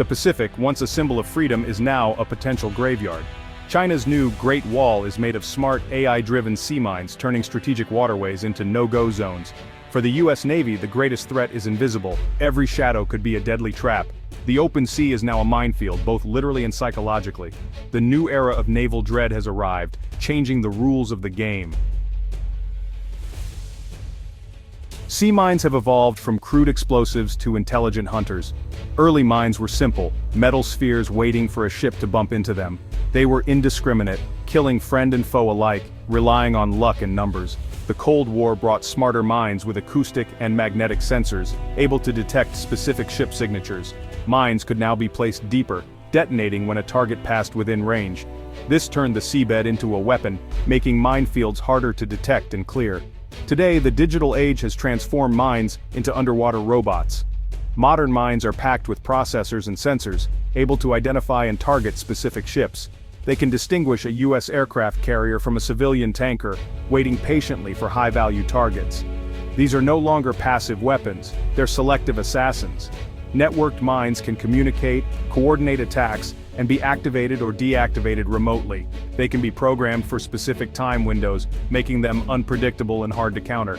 The Pacific, once a symbol of freedom, is now a potential graveyard. China's new Great Wall is made of smart, AI-driven sea mines, turning strategic waterways into no-go zones. For the US Navy, the greatest threat is invisible. Every shadow could be a deadly trap. The open sea is now a minefield, both literally and psychologically. The new era of naval dread has arrived, changing the rules of the game. Sea mines have evolved from crude explosives to intelligent hunters. Early mines were simple, metal spheres waiting for a ship to bump into them. They were indiscriminate, killing friend and foe alike, relying on luck and numbers. The Cold War brought smarter mines with acoustic and magnetic sensors, able to detect specific ship signatures. Mines could now be placed deeper, detonating when a target passed within range. This turned the seabed into a weapon, making minefields harder to detect and clear. Today, the digital age has transformed mines into underwater robots. Modern mines are packed with processors and sensors, able to identify and target specific ships. They can distinguish a US aircraft carrier from a civilian tanker, waiting patiently for high-value targets. These are no longer passive weapons, they're selective assassins. Networked mines can communicate, coordinate attacks, and be activated or deactivated remotely. They can be programmed for specific time windows, making them unpredictable and hard to counter.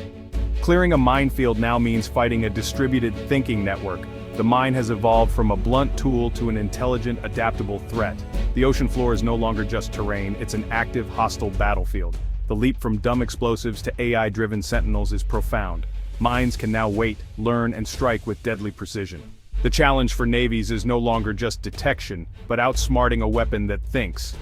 Clearing a minefield now means fighting a distributed thinking network. The mine has evolved from a blunt tool to an intelligent, adaptable threat. The ocean floor is no longer just terrain, it's an active, hostile battlefield. The leap from dumb explosives to AI-driven sentinels is profound. Mines can now wait, learn, and strike with deadly precision. The challenge for navies is no longer just detection, but outsmarting a weapon that thinks.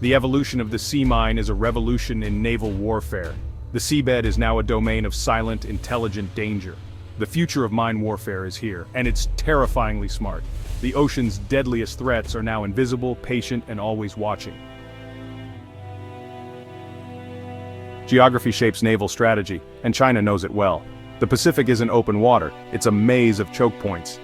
The evolution of the sea mine is a revolution in naval warfare. The seabed is now a domain of silent, intelligent danger. The future of mine warfare is here, and it's terrifyingly smart. The ocean's deadliest threats are now invisible, patient, and always watching. Geography shapes naval strategy, and China knows it well. The Pacific isn't open water, it's a maze of choke points.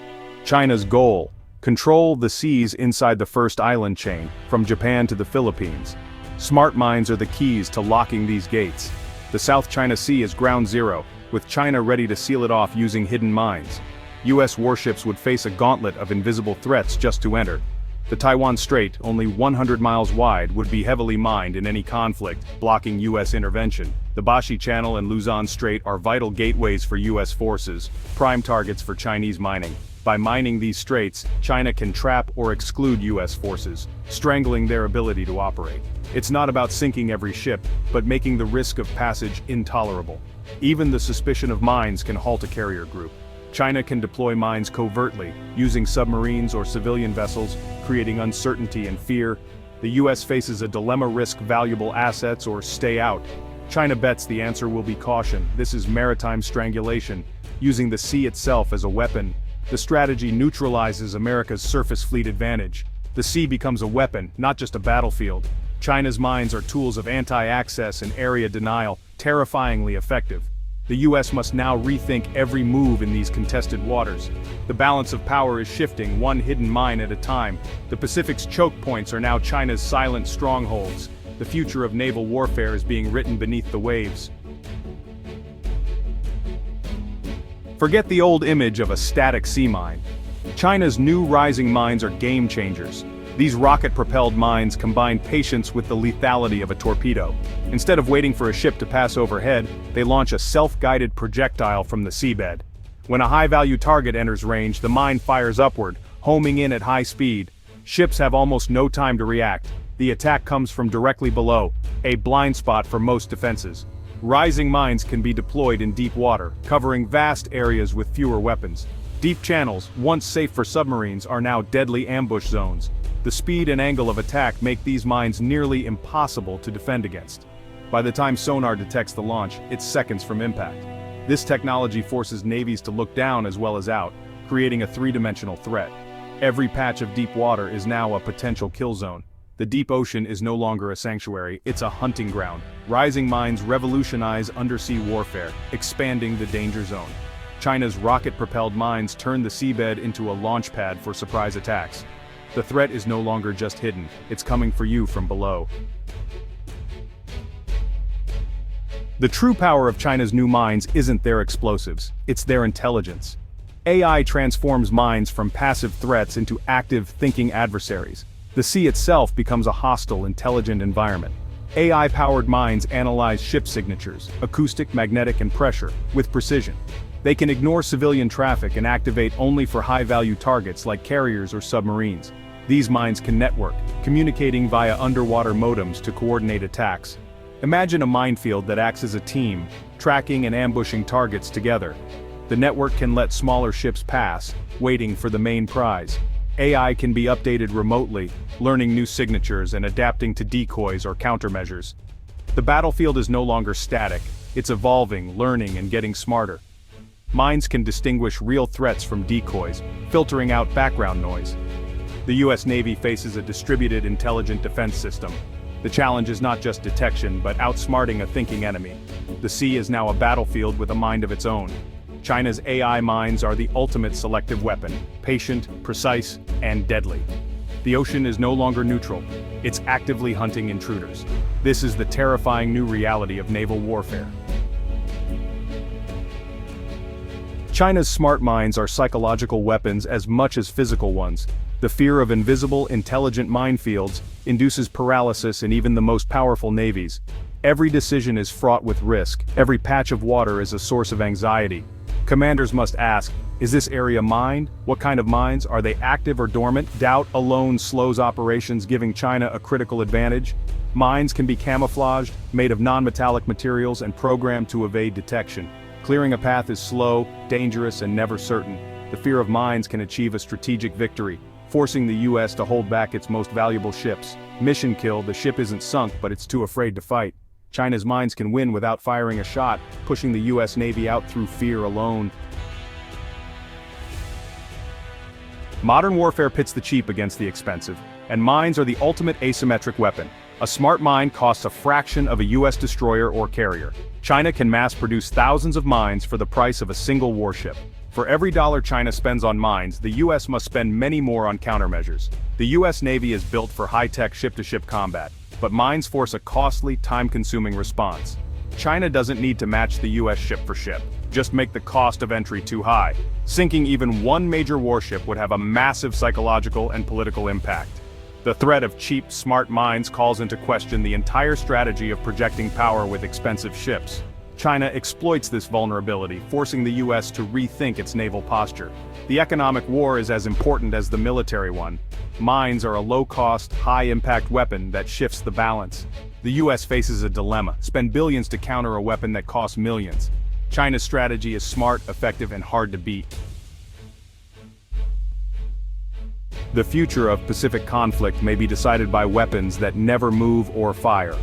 China's goal: control the seas inside the first island chain, from Japan to the Philippines. Smart mines are the keys to locking these gates. The South China Sea is ground zero, with China ready to seal it off using hidden mines. US warships would face a gauntlet of invisible threats just to enter. The Taiwan Strait, only 100 miles wide, would be heavily mined in any conflict, blocking US intervention. The Bashi Channel and Luzon Strait are vital gateways for US forces, prime targets for Chinese mining. By mining these straits, China can trap or exclude US forces, strangling their ability to operate. It's not about sinking every ship, but making the risk of passage intolerable. Even the suspicion of mines can halt a carrier group. China can deploy mines covertly, using submarines or civilian vessels, creating uncertainty and fear. The US faces a dilemma: risk valuable assets or stay out. China bets the answer will be caution. This is maritime strangulation, using the sea itself as a weapon. The strategy neutralizes America's surface fleet advantage. The sea becomes a weapon, not just a battlefield. China's mines are tools of anti-access and area denial, terrifyingly effective. The US must now rethink every move in these contested waters. The balance of power is shifting, one hidden mine at a time. The Pacific's choke points are now China's silent strongholds. The future of naval warfare is being written beneath the waves. Forget the old image of a static sea mine. China's new rising mines are game changers. These rocket-propelled mines combine patience with the lethality of a torpedo. Instead of waiting for a ship to pass overhead, they launch a self-guided projectile from the seabed. When a high-value target enters range, the mine fires upward, homing in at high speed. Ships have almost no time to react. The attack comes from directly below, a blind spot for most defenses. Rising mines can be deployed in deep water, covering vast areas with fewer weapons. Deep channels, once safe for submarines, are now deadly ambush zones. The speed and angle of attack make these mines nearly impossible to defend against. By the time sonar detects the launch, it's seconds from impact. This technology forces navies to look down as well as out, creating a three-dimensional threat. Every patch of deep water is now a potential kill zone. The deep ocean is no longer a sanctuary, it's a hunting ground. Rising mines revolutionize undersea warfare, expanding the danger zone. China's rocket-propelled mines turn the seabed into a launch pad for surprise attacks. The threat is no longer just hidden, it's coming for you from below. The true power of China's new mines isn't their explosives, it's their intelligence. AI transforms mines from passive threats into active, thinking adversaries. The sea itself becomes a hostile, intelligent environment. AI-powered mines analyze ship signatures, acoustic, magnetic, and pressure, with precision. They can ignore civilian traffic and activate only for high-value targets like carriers or submarines. These mines can network, communicating via underwater modems to coordinate attacks. Imagine a minefield that acts as a team, tracking and ambushing targets together. The network can let smaller ships pass, waiting for the main prize. AI can be updated remotely, learning new signatures and adapting to decoys or countermeasures. The battlefield is no longer static, it's evolving, learning, and getting smarter. Mines can distinguish real threats from decoys, filtering out background noise. The US Navy faces a distributed intelligent defense system. The challenge is not just detection, but outsmarting a thinking enemy. The sea is now a battlefield with a mind of its own. China's AI mines are the ultimate selective weapon, patient, precise, and deadly. The ocean is no longer neutral, it's actively hunting intruders. This is the terrifying new reality of naval warfare. China's smart mines are psychological weapons as much as physical ones. The fear of invisible, intelligent minefields induces paralysis in even the most powerful navies. Every decision is fraught with risk, every patch of water is a source of anxiety. Commanders must ask, is this area mined? What kind of mines? Are they active or dormant? Doubt alone slows operations, giving China a critical advantage. Mines can be camouflaged, made of non-metallic materials and programmed to evade detection. Clearing a path is slow, dangerous, and never certain. The fear of mines can achieve a strategic victory, forcing the US to hold back its most valuable ships. Mission kill, the ship isn't sunk, but it's too afraid to fight. China's mines can win without firing a shot, pushing the US Navy out through fear alone. Modern warfare pits the cheap against the expensive, and mines are the ultimate asymmetric weapon. A smart mine costs a fraction of a US destroyer or carrier. China can mass-produce thousands of mines for the price of a single warship. For every dollar China spends on mines, the US must spend many more on countermeasures. The US Navy is built for high-tech ship-to-ship combat, but mines force a costly, time-consuming response. China doesn't need to match the US ship for ship, just make the cost of entry too high. Sinking even one major warship would have a massive psychological and political impact. The threat of cheap, smart mines calls into question the entire strategy of projecting power with expensive ships. China exploits this vulnerability, forcing the US to rethink its naval posture. The economic war is as important as the military one. Mines are a low-cost, high-impact weapon that shifts the balance. The US faces a dilemma: spend billions to counter a weapon that costs millions. China's strategy is smart, effective, and hard to beat. The future of Pacific conflict may be decided by weapons that never move or fire.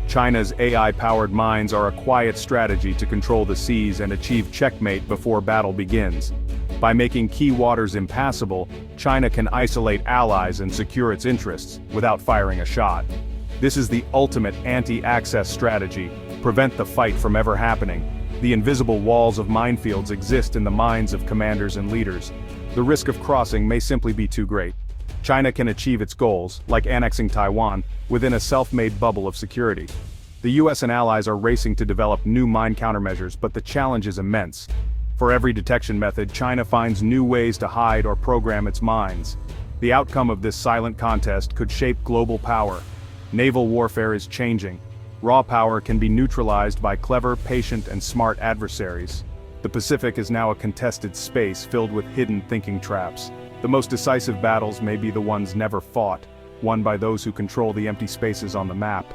China's AI-powered mines are a quiet strategy to control the seas and achieve checkmate before battle begins. By making key waters impassable, China can isolate allies and secure its interests, without firing a shot. This is the ultimate anti-access strategy: prevent the fight from ever happening. The invisible walls of minefields exist in the minds of commanders and leaders. The risk of crossing may simply be too great. China can achieve its goals, like annexing Taiwan, within a self-made bubble of security. The US and allies are racing to develop new mine countermeasures, but the challenge is immense. For every detection method, China finds new ways to hide or program its mines. The outcome of this silent contest could shape global power. Naval warfare is changing. Raw power can be neutralized by clever, patient, and smart adversaries. The Pacific is now a contested space filled with hidden thinking traps. The most decisive battles may be the ones never fought, won by those who control the empty spaces on the map.